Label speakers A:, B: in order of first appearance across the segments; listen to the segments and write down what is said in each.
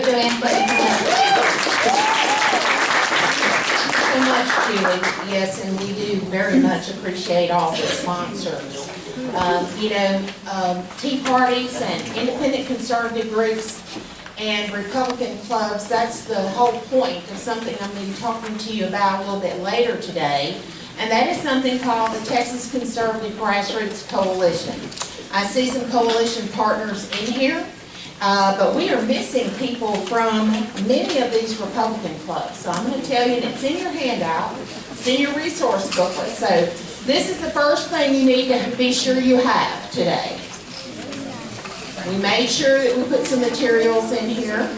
A: Joanne, but so much, Julie. Yes, and we do very much appreciate all the sponsors. Tea parties and independent conservative groups and Republican clubs, that's the whole point of something I'm going to be talking to you about a little bit later today. And that is something called the Texas Conservative Grassroots Coalition. I see some coalition partners in here, but we are missing people from many of these Republican clubs. So I'm going to tell you, and it's in your handout, it's in your resource booklet. So this is the first thing you need to be sure you have today. We made sure that we put some materials in here.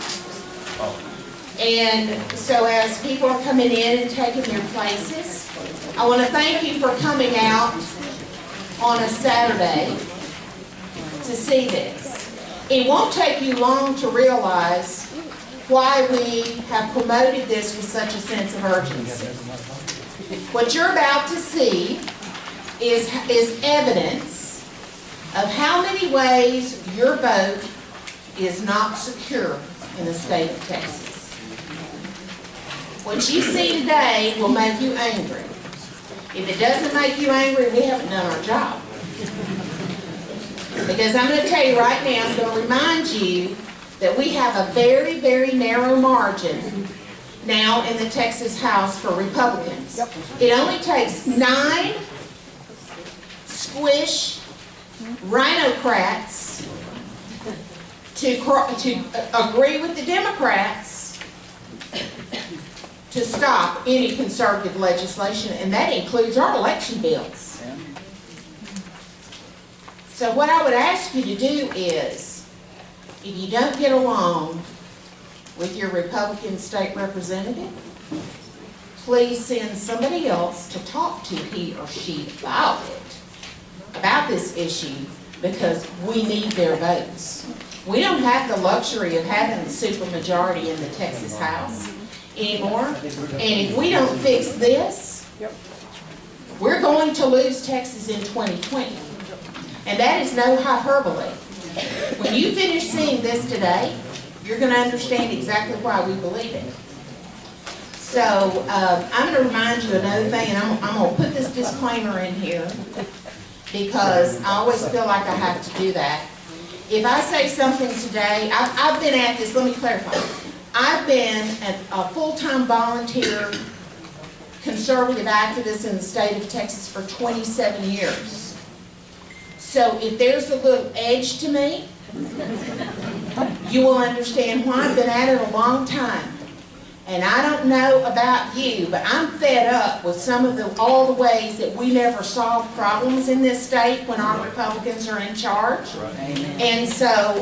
A: And so as people are coming in and taking their places, I want to thank you for coming out on a Saturday to see this. It won't take you long to realize why we have promoted this with such a sense of urgency. What you're about to see is evidence of how many ways your vote is not secure in the state of Texas. What you see today will make you angry. If it doesn't make you angry, we haven't done our job. Because I'm going to tell you right now, I'm going to remind you that we have a very, very narrow margin now in the Texas House for Republicans. It only takes 9 squish rhinocrats to agree with the Democrats to stop any conservative legislation, and that includes our election bills. So what I would ask you to do is, if you don't get along with your Republican state representative, please send somebody else to talk to he or she about this issue, because we need their votes. We don't have the luxury of having the supermajority in the Texas House anymore. And if we don't fix this, we're going to lose Texas in 2020. And that is no hyperbole. When you finish seeing this today, you're going to understand exactly why we believe it. So I'm going to remind you another thing, and I'm going to put this disclaimer in here because I always feel like I have to do that. If I say something today, I've been at this, let me clarify. I've been a full-time volunteer conservative activist in the state of Texas for 27 years. So if there's a little edge to me, you will understand why. I've been at it a long time. And I don't know about you, but I'm fed up with all the ways that we never solve problems in this state when our Republicans are in charge. And so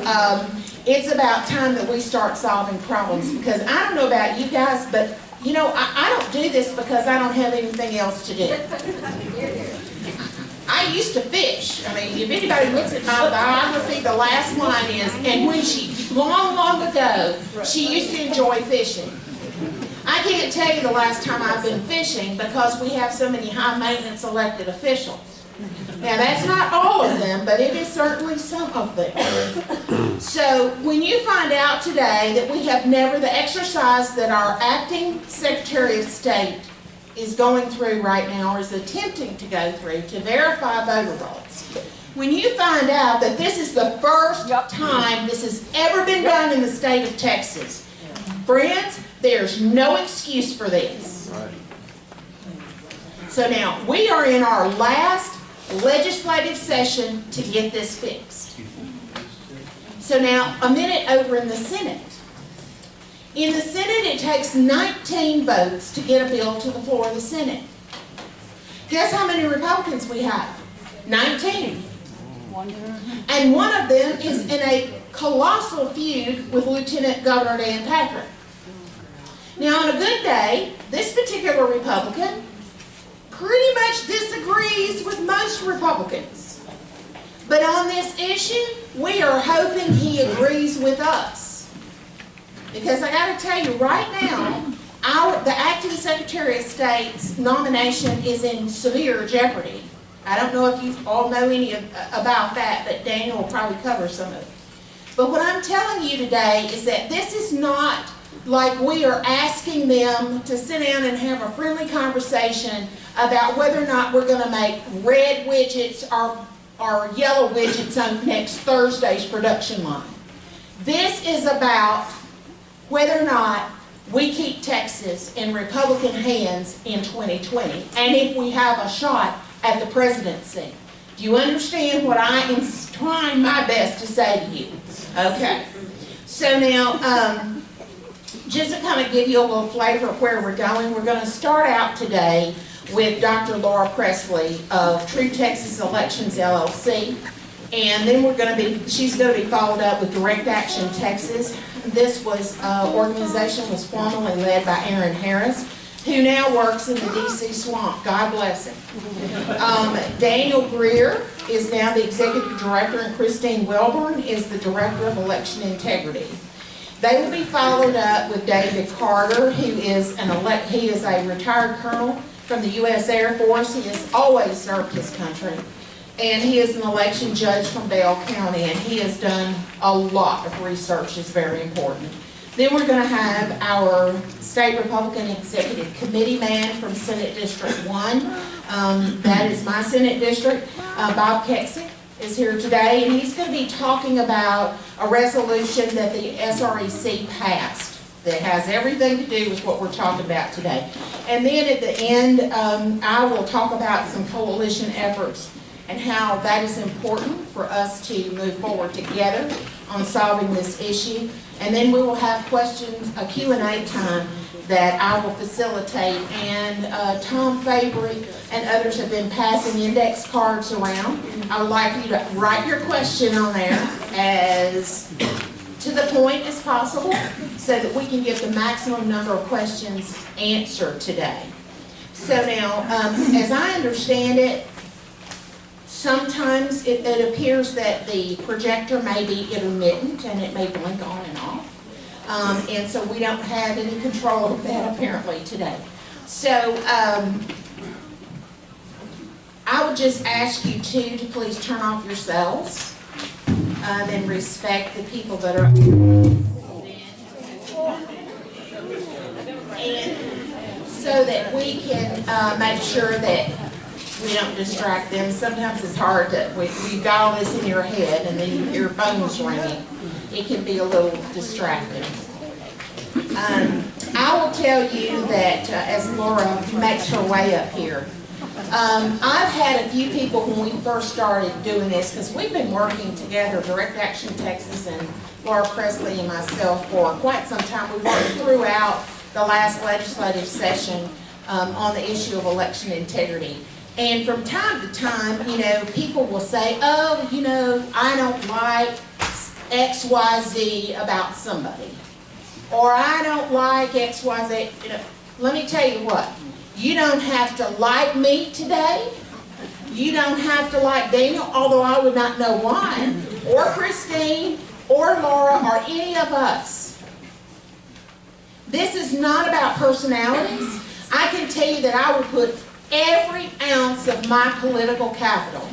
A: it's about time that we start solving problems, because I don't know about you guys, but you know, I don't do this because I don't have anything else to do. I used to fish. I mean, if anybody looks at my biography, the last line is, and when she, long, long ago, she used to enjoy fishing. I can't tell you the last time I've been fishing because we have so many high-maintenance elected officials. Now, that's not all of them, but it is certainly some of them. So, when you find out today that we have never, the exercise that our acting Secretary of State is going through right now, or is attempting to go through, to verify voter rolls. When you find out that this is the first time this has ever been done in the state of Texas, friends, there's no excuse for this. So now, we are in our last legislative session to get this fixed. So now, a minute over in the Senate. In the Senate, it takes 19 votes to get a bill to the floor of the Senate. Guess how many Republicans we have? 19. And one of them is in a colossal feud with Lieutenant Governor Dan Patrick. Now, on a good day, this particular Republican pretty much disagrees with most Republicans. But on this issue, we are hoping he agrees with us. Because I got to tell you, right now, the acting Secretary of State's nomination is in severe jeopardy. I don't know if you all know any about that, but Daniel will probably cover some of it. But what I'm telling you today is that this is not like we are asking them to sit down and have a friendly conversation about whether or not we're going to make red widgets or yellow widgets on next Thursday's production line. This is about whether or not we keep Texas in Republican hands in 2020, and if we have a shot at the presidency. Do you understand what I am trying my best to say to you? Okay. So now, just to kind of give you a little flavor of where we're going to start out today with Dr. Laura Presley of True Texas Elections LLC, and then she's going to be followed up with Direct Action Texas. This organization was formerly led by Aaron Harris, who now works in the DC swamp. God bless him. Daniel Greer is now the executive director, and Christine Welborn is the director of election integrity. They will be followed up with David Carter, who is a retired colonel from the U.S. Air Force. He has always served his country, and he is an election judge from Bell County, and he has done a lot of research. It's very important. Then we're going to have our State Republican Executive Committee man from Senate District 1. That is my Senate district. Bob Keksick is here today, and he's going to be talking about a resolution that the SREC passed that has everything to do with what we're talking about today. And then at the end, I will talk about some coalition efforts and how that is important for us to move forward together on solving this issue. And then we will have questions, a Q&A time that I will facilitate. And Tom Fabry and others have been passing index cards around. I would like you to write your question on there as to the point as possible so that we can get the maximum number of questions answered today. So now, as I understand it, sometimes it appears that the projector may be intermittent and it may blink on and off. And so we don't have any control of that apparently today. So I would just ask you to please turn off your cells and respect the people that are and so that we can make sure that we don't distract them. Sometimes it's hard to, we've got all this in your head and then you hear phones ringing. It can be a little distracting. I will tell you that as Laura makes her way up here, I've had a few people when we first started doing this, because we've been working together, Direct Action Texas and Laura Presley and myself, for quite some time. We worked throughout the last legislative session on the issue of election integrity. And from time to time, you know, people will say, oh, you know, I don't like XYZ about somebody. Or I don't like XYZ. You know, let me tell you what. You don't have to like me today. You don't have to like Daniel, although I would not know why, or Christine, or Laura, or any of us. This is not about personalities. I can tell you that I would put every ounce of my political capital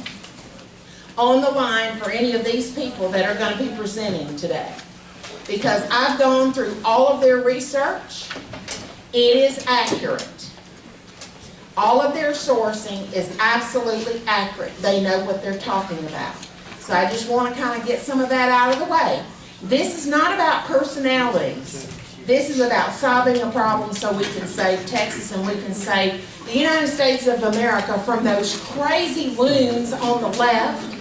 A: on the line for any of these people that are going to be presenting today. Because I've gone through all of their research. It is accurate. All of their sourcing is absolutely accurate. They know what they're talking about. So I just want to kind of get some of that out of the way. This is not about personalities. This is about solving a problem so we can save Texas and we can save the United States of America from those crazy loons on the left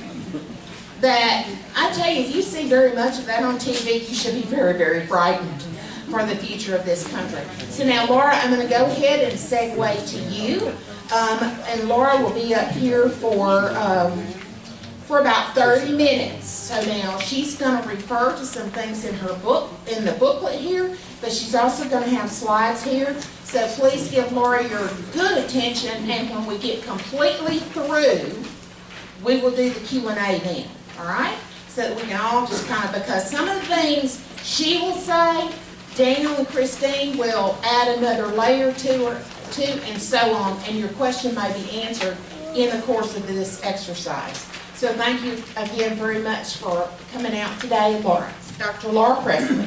A: that, I tell you, if you see very much of that on TV, you should be very, very frightened for the future of this country. So now, Laura, I'm going to go ahead and segue to you. And Laura will be up here for about 30 minutes. So now she's going to refer to some things in her book, in the booklet here, but she's also going to have slides here. So please give Laura your good attention, and when we get completely through, we will do the Q&A then, all right? So that we can all just kind of, because some of the things she will say, Daniel and Christine will add another layer to her, and so on, and your question may be answered in the course of this exercise. So thank you again very much for coming out today, Lawrence. Dr. Laura Presley.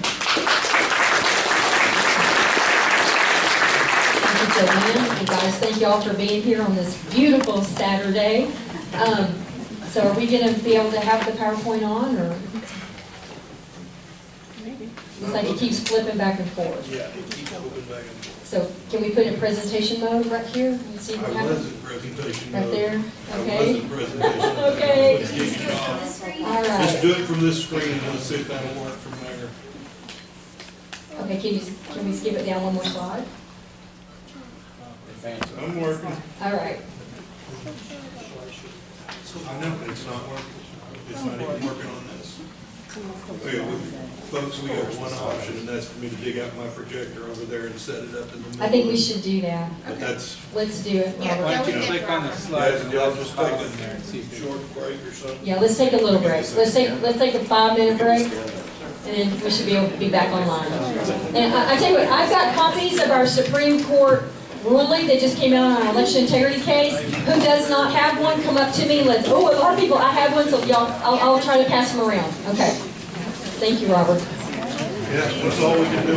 B: Thank you, Joanne. You guys, thank you all for being here on this beautiful Saturday. So are we going to be able to have the PowerPoint on, or? Looks like it keeps flipping back and forth.
C: Yeah, it keeps flipping back and forth.
B: So can we put it in presentation mode right here and see what
C: I
B: happens?
C: was in presentation
B: Right
C: mode.
B: there?
C: I
B: Okay.
C: was in presentation mode.
B: Okay.
C: Let's kick it off.
B: All
C: Let's
B: right.
C: do it from this screen and let's see if that'll work from there.
B: Okay, can we skip it down one more slide?
C: I'm working.
B: All right.
C: I know, but it's not working. It's not even working on this. Okay, folks, we got one option, and that's for me to dig out my projector over there and set it up in the middle.
B: I think we should do that.
C: But that's,
B: Let's do it,
A: Yeah,
B: Robert.
D: Why don't you
A: Yeah.
D: click on the slides and
C: y'all
D: let
C: just
D: us
C: take
D: pop in there and see if
C: a
D: it
C: short break or something.
B: Yeah, let's take a little break. Let's take a 5-minute break, and then we should be able to be back online. And I tell you what, I've got copies of our Supreme Court ruling that just came out on our election integrity case. Who does not have one, come up to me. A lot of people, I have one, so y'all, I'll try to pass them around. Okay. Thank you, Robert.
C: Yeah, that's all we can do.